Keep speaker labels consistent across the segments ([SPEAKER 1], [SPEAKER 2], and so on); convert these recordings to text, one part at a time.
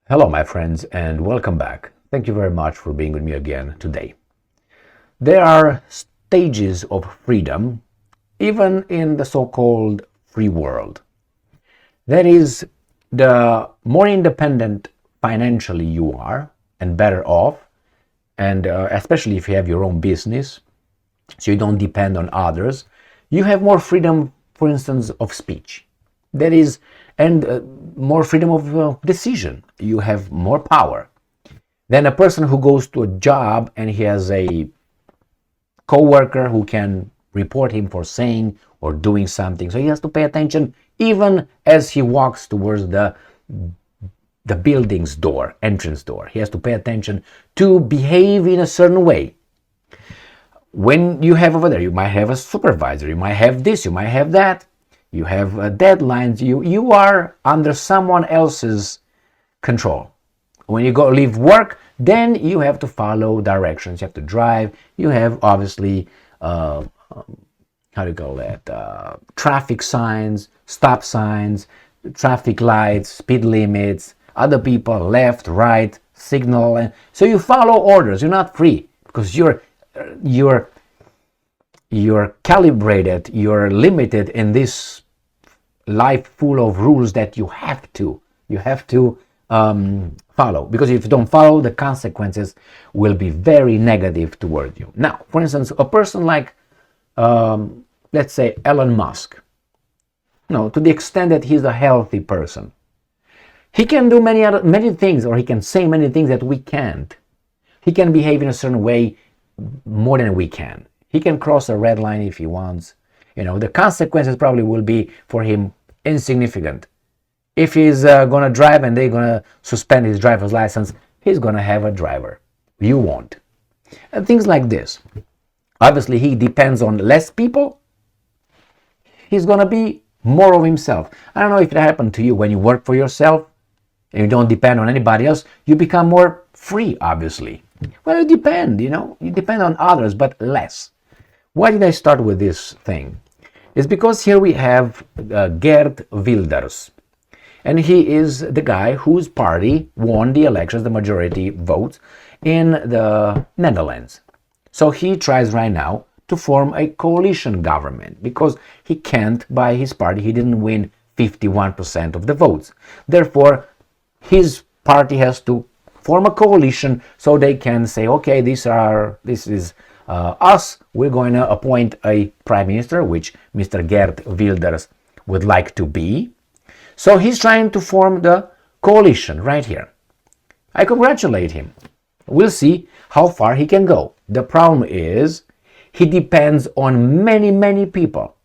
[SPEAKER 1] Hello, my friends, and welcome back. Thank you very much for being with me again today. There are stages of freedom, even in the so-called free world. That is, the more independent financially you are and better off, and especially if you have your own business, so you don't depend on others, you have more freedom, for instance, of speech. That is, and more freedom of decision. You have more power than a person who goes to a job and he has a co-worker who can report him for saying or doing something. So he has to pay attention even as he walks towards the building's door, entrance door. He has to pay attention to behave in a certain way. When you have over there, you might have a supervisor, you might have this, you might have that. You have deadlines. You are under someone else's control. When you go leave work, then you have to follow directions. You have to drive. You have obviously traffic signs, stop signs, traffic lights, speed limits. Other people left, right, signal, and so you follow orders. You're not free because you're calibrated. You're limited in this life full of rules that you have to follow, because if you don't follow, the consequences will be very negative toward you. Now, for instance, a person like let's say Elon Musk, to the extent that he's a healthy person, he can do many things, or he can say many things that we can't. He can behave in a certain way more than we can. He can cross a red line if he wants. The consequences probably will be for him insignificant. If he's going to drive and they're going to suspend his driver's license, he's going to have a driver. You won't. And things like this. Obviously, he depends on less people. He's going to be more of himself. I don't know if it happened to you when you work for yourself and you don't depend on anybody else. You become more free, obviously. Well, you depend, you depend on others, but less. Why did I start with this thing? It's because here we have Geert Wilders. And he is the guy whose party won the elections, the majority votes, in the Netherlands. So he tries right now to form a coalition government because he can't, by his party, he didn't win 51% of the votes. Therefore, his party has to form a coalition so they can say, okay, this is us, we're going to appoint a prime minister, which Mr. Geert Wilders would like to be. So he's trying to form the coalition right here. I congratulate him. We'll see how far he can go. The problem is he depends on many people.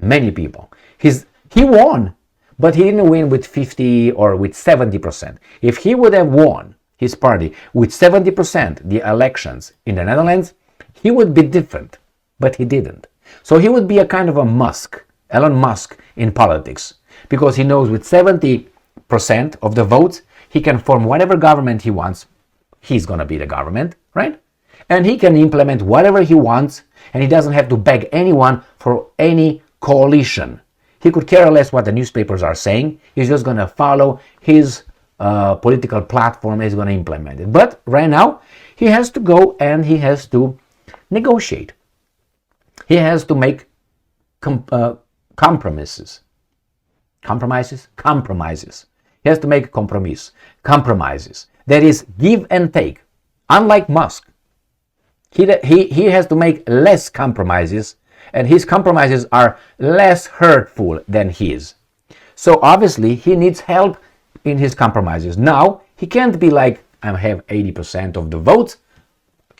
[SPEAKER 1] Many people. He won, but he didn't win with 50 or with 70%. If he would have won, his party, with 70% the elections in the Netherlands, he would be different, but he didn't. So he would be a kind of a Elon Musk in politics, because he knows with 70% of the votes, he can form whatever government he wants. He's going to be the government, right? And he can implement whatever he wants, and he doesn't have to beg anyone for any coalition. He could care less what the newspapers are saying. He's just going to follow his political platform. He's going to implement it. But right now, he has to go and he has to negotiate. He has to make compromises. Compromises. He has to make compromises. That is, give and take. Unlike Musk, he has to make less compromises, and his compromises are less hurtful than his. So obviously, he needs help in his compromises. Now, he can't be like, I have 80% of the votes.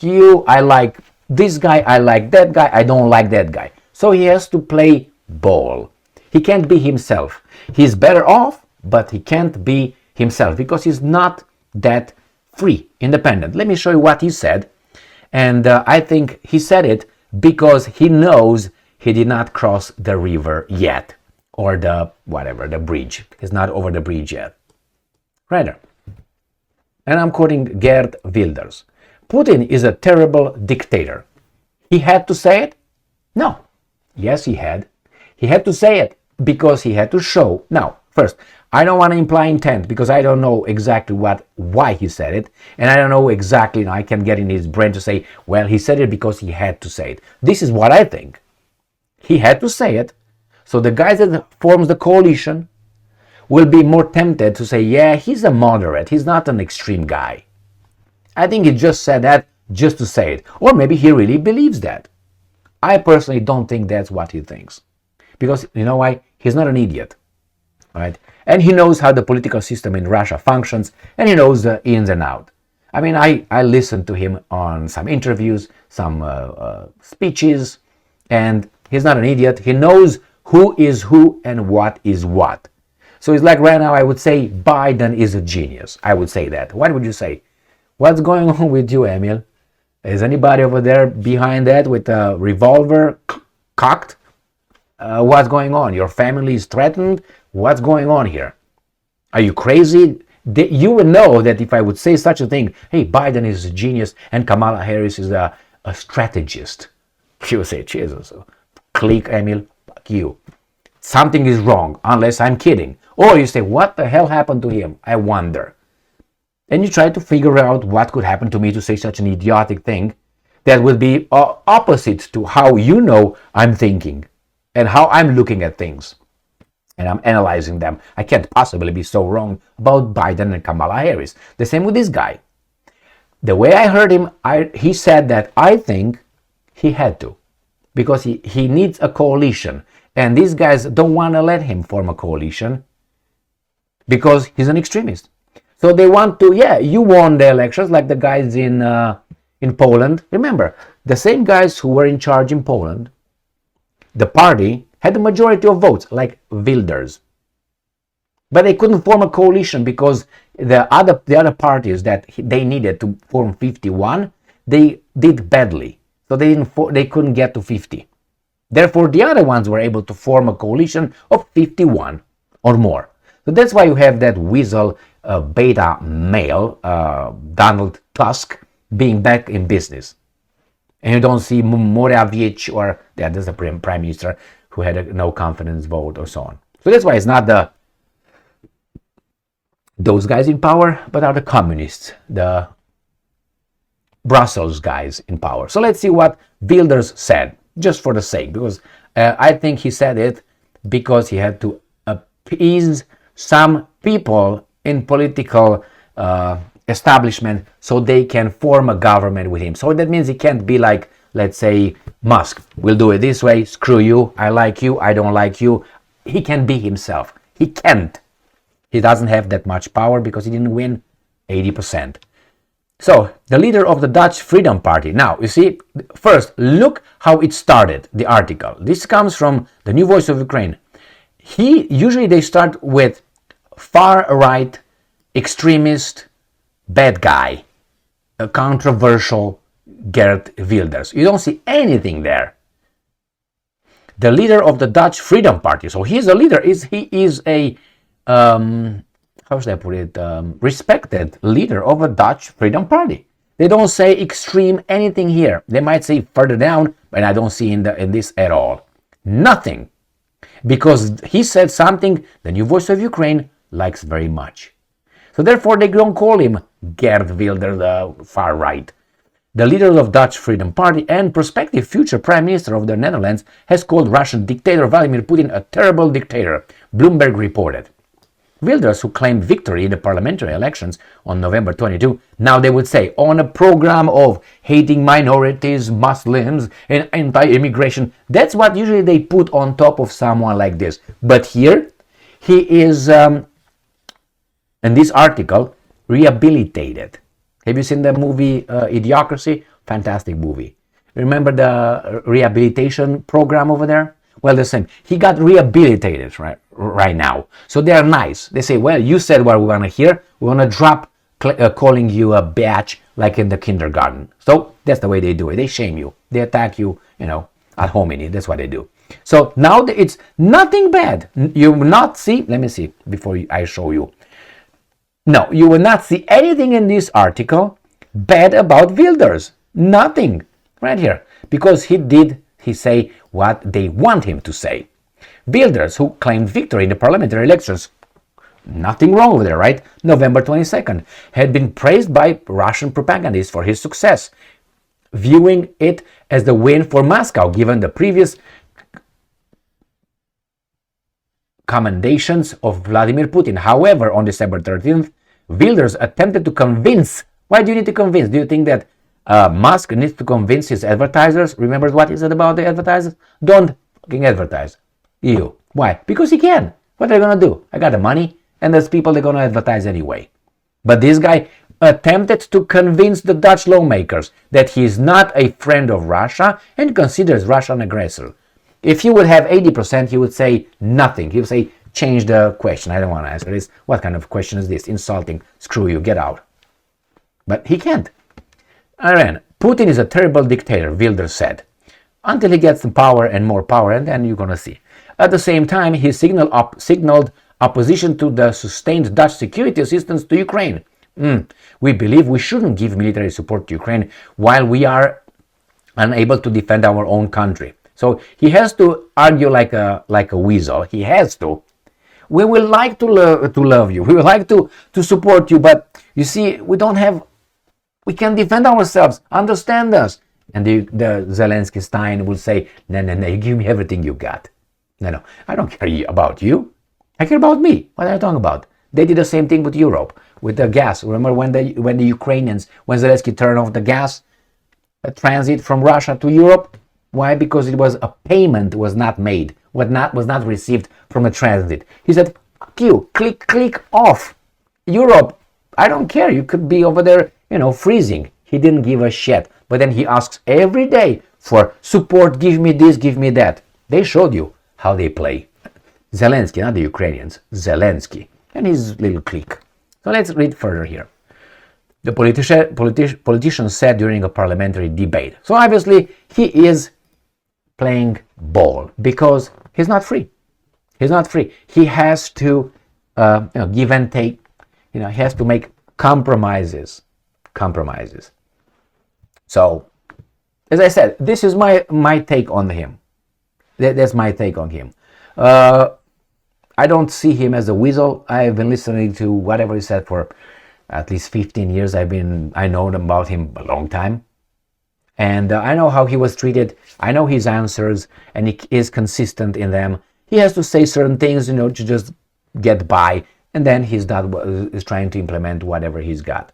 [SPEAKER 1] I like this guy, I like that guy, I don't like that guy. So he has to play ball. He can't be himself. He's better off, but he can't be himself because he's not that free, independent. Let me show you what he said. And I think he said it because he knows he did not cross the river yet. Or the bridge. He's not over the bridge yet. Right there. And I'm quoting Geert Wilders. Putin is a terrible dictator. He had to say it? No. Yes, he had. He had to say it because he had to show. Now, first, I don't want to imply intent because I don't know exactly why he said it, and I don't know exactly, I can get in his brain to say, well, he said it because he had to say it. This is what I think. He had to say it, so the guys that forms the coalition will be more tempted to say, yeah, he's a moderate, he's not an extreme guy. I think he just said that just to say it, or maybe he really believes that. I personally don't think that's what he thinks, because you know why? He's not an idiot, right? And he knows how the political system in Russia functions, and he knows the ins and outs. I mean, I listened to him on some interviews, some speeches, and he's not an idiot. He knows who is who and what is what. So it's like right now I would say Biden is a genius. I would say that. What would you say? What's going on with you, Emil? Is anybody over there behind that with a revolver cocked? What's going on? Your family is threatened? What's going on here? Are you crazy? You would know that if I would say such a thing, hey, Biden is a genius and Kamala Harris is a strategist. You would say, Jesus, click, Emil, fuck you. Something is wrong, unless I'm kidding. Or you say, what the hell happened to him? I wonder. And you try to figure out what could happen to me to say such an idiotic thing that would be opposite to how you know I'm thinking and how I'm looking at things. And I'm analyzing them. I can't possibly be so wrong about Biden and Kamala Harris. The same with this guy. The way I heard him, he said that I think he had to. Because he needs a coalition. And these guys don't want to let him form a coalition because he's an extremist. So they want to, yeah, you won the elections like the guys in Poland. Remember, the same guys who were in charge in Poland, the party had the majority of votes, like Wilders. But they couldn't form a coalition because the other parties that they needed to form 51, they did badly. So they couldn't get to 50. Therefore, the other ones were able to form a coalition of 51 or more. So that's why you have that weasel beta male, Donald Tusk, being back in business. And you don't see Morawiecki or there's a prime minister who had a no confidence vote or so on. So that's why it's not those guys in power, but are the communists, the Brussels guys in power. So let's see what Wilders said, just for the sake, because I think he said it because he had to appease some people in political establishment so they can form a government with him. So that means he can't be like, let's say, Musk. We'll do it this way, screw you, I like you, I don't like you. He can be himself. He can't. He doesn't have that much power because he didn't win 80%. So, the leader of the Dutch Freedom Party. Now, you see, first, look how it started, the article. This comes from the New Voice of Ukraine. Usually they start with far-right, extremist, bad guy, a controversial Geert Wilders. You don't see anything there. The leader of the Dutch Freedom Party. So he's a leader. He is a, how should I put it, respected leader of a Dutch Freedom Party. They don't say extreme anything here. They might say further down, but I don't see in this at all. Nothing. Because he said something the New Voice of Ukraine likes very much. So therefore they don't call him Geert Wilders, the far right. The leader of Dutch Freedom Party and prospective future Prime Minister of the Netherlands has called Russian dictator Vladimir Putin a terrible dictator, Bloomberg reported. Wilders, who claimed victory in the parliamentary elections on November 22, now they would say, on a program of hating minorities, Muslims, and anti-immigration. That's what usually they put on top of someone like this. But here, he is, in this article, rehabilitated. Have you seen the movie Idiocracy? Fantastic movie. Remember the rehabilitation program over there? Well, the same. He got rehabilitated right now. So they are nice. They say, well, you said what we want to hear. We want to drop calling you a bitch like in the kindergarten. So that's the way they do it. They shame you. They attack you, ad hominem. That's what they do. So now it's nothing bad. You will not see, let me see before I show you. No, you will not see anything in this article bad about Wilders. Nothing. Right here. Because he say what they want him to say. Wilders, who claimed victory in the parliamentary elections, Nothing wrong with it, right? November 22nd had been praised by Russian propagandists for his success, viewing it as the win for Moscow, given the previous commendations of Vladimir Putin. However, on December 13th, Wilders attempted to convince. Why do you need to convince? Do you think that Musk needs to convince his advertisers? Remember what he said about the advertisers? Don't fucking advertise. You. Why? Because he can. What are they going to do? I got the money, and there's people they're going to advertise anyway. But this guy attempted to convince the Dutch lawmakers that he is not a friend of Russia and considers Russia an aggressor. If he would have 80%, he would say nothing. He would say, change the question. I don't want to answer this. What kind of question is this? Insulting. Screw you. Get out. But he can't. Iran. Putin is a terrible dictator, Wilders said. Until he gets some power and more power, and then you're going to see. At the same time, he signaled opposition to the sustained Dutch security assistance to Ukraine. We believe we shouldn't give military support to Ukraine while we are unable to defend our own country. So he has to argue like a weasel. He has to. We will like to love you. We would like to support you, but you see, we can defend ourselves. Understand us. And the Zelensky Stein will say, no, you give me everything you got. No, I don't care about you. I care about me. What are you talking about? They did the same thing with Europe, with the gas. Remember when the Ukrainians, when Zelensky turned off the gas transit from Russia to Europe? Why? Because it was a payment was not made, was not received from a transit. He said, fuck you, click off. Europe, I don't care. You could be over there, freezing. He didn't give a shit. But then he asks every day for support, give me this, give me that. They showed you how they play. Zelensky, not the Ukrainians, Zelensky and his little clique. So let's read further here. The politician said during a parliamentary debate. So obviously he is playing ball because he's not free. He's not free. He has to give and take. He has to make compromises. So, as I said, this is my take on him. That's my take on him. I don't see him as a weasel. I've been listening to whatever he said for at least 15 years. I know about him a long time. And I know how he was treated. I know his answers, and he is consistent in them. He has to say certain things, to just get by, and then he's trying to implement whatever he's got.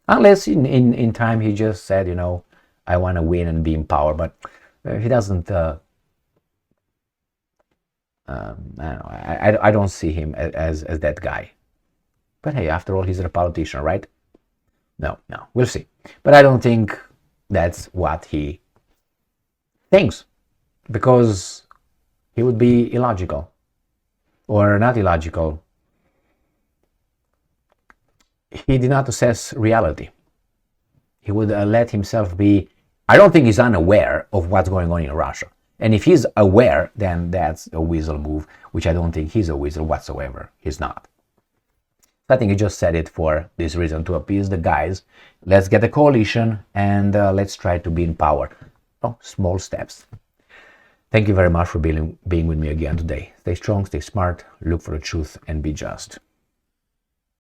[SPEAKER 1] Unless in time he just said, I want to win and be in power, but he doesn't. I don't know. I don't see him as that guy. But hey, after all, he's a politician, right? No, we'll see. But I don't think that's what he thinks, because he would be illogical, or not illogical. He did not assess reality. He would let himself be. I don't think he's unaware of what's going on in Russia. And if he's aware, then that's a weasel move, which I don't think he's a weasel whatsoever. He's not. I think he just said it for this reason, to appease the guys. Let's get a coalition and let's try to be in power. Small steps. Thank you very much for being with me again today. Stay strong, stay smart, look for the truth, and be just.